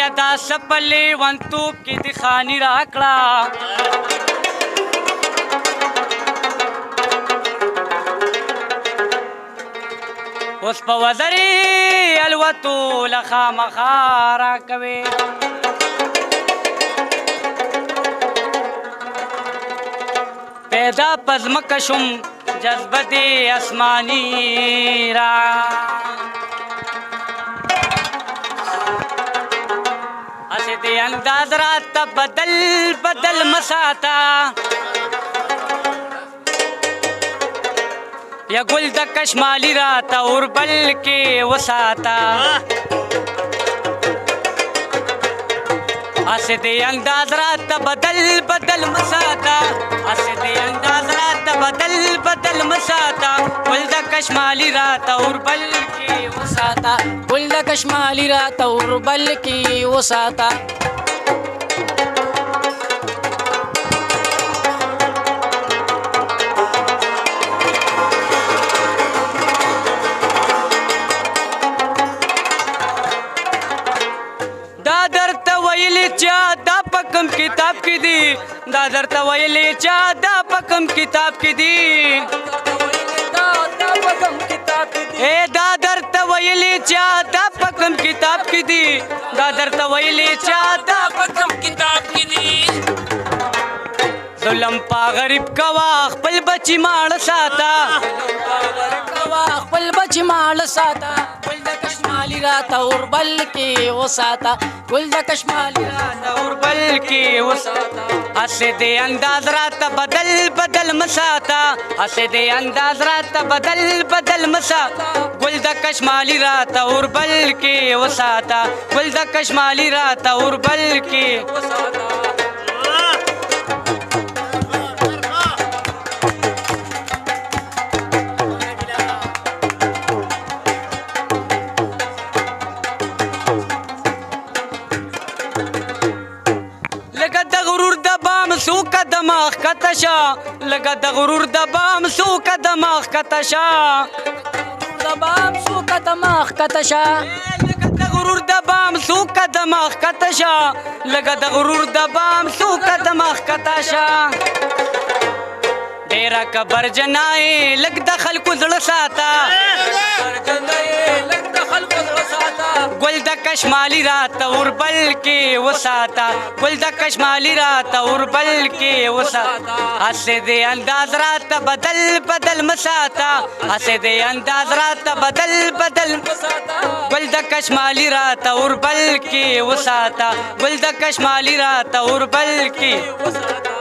بیا دا سپلې ونتوب کې د خاني راکړه اوس په وزرې الوتو له خامخا راکوي پیدا په ځمکه شوم جذبه دې اسماني را هسې دې انداز راته بدل بدل مساته یا ګل د کشمالي راته اوربل کې وساته هسې دې انداز راته بدل بدل مساته هسې دې انداز راته بدل بدل مساته ګل د کشمالي راته اوربل کې وساته ګل د کشمالي راته اوربل کې وساته کم کتاب کې دي دا درته ویلې چا دا په کم کتاب کې دي اے دا درته ویلې چا دا په کم کتاب کې دي دا درته ویلې چا دا په کم کتاب کې دي ظلم پا غریب کوا خپل بچی ماړ ساته خپل بچی ماړ ساته ګل د کشمالي راته اوربل کې وساته ګل د کشمالي راته اوربل کې وساته هسې دې انداز راته بدل بدل مساته هسې دې انداز راته بدل بدل مساته ګل د کشمالي راته اوربل کې وساته ګل د کشمالي راته اوربل کې وساته سو قدم ښکته شه لکه د غرور د بام سو قدم ښکته شه د بام سو قدم ښکته شه لکه د غرور د بام سو قدم ښکته شه لکه د غرور د بام سو قدم ښکته شه ډېره کبرجنای لږ د خلکو زړه ساته ګل د کشمالي راته اوربل کې وساته ګل د کشمالي راته اوربل کې وساته هسې دې انداز راته بدل بدل مساته هسې دې انداز راته بدل بدل مساته ګل د کشمالي راته اوربل کې وساته ګل د کشمالي راته اوربل کې وساته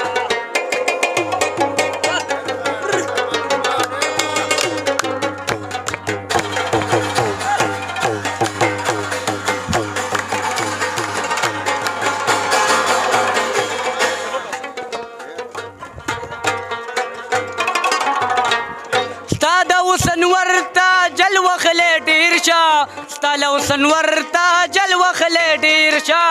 ستا له حسن ورته جل وخلی ډېر شه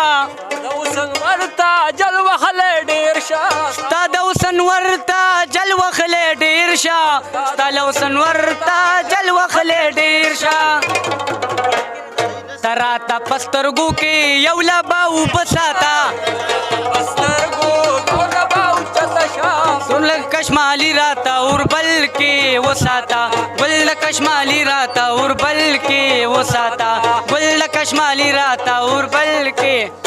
د حسن ورته جل وخلی ډېر شه ستا د حسن ورته جل وخلی ډېر شه ستا له حسن ورته جل وخلی ډېر شه ته راته په سترګو کې یو لبه اوبه ساته ګل د کشمالي راته اوربل کې وساته ګل د کشمالي راته اوربل کې وساته ګل د کشمالي راته اوربل کې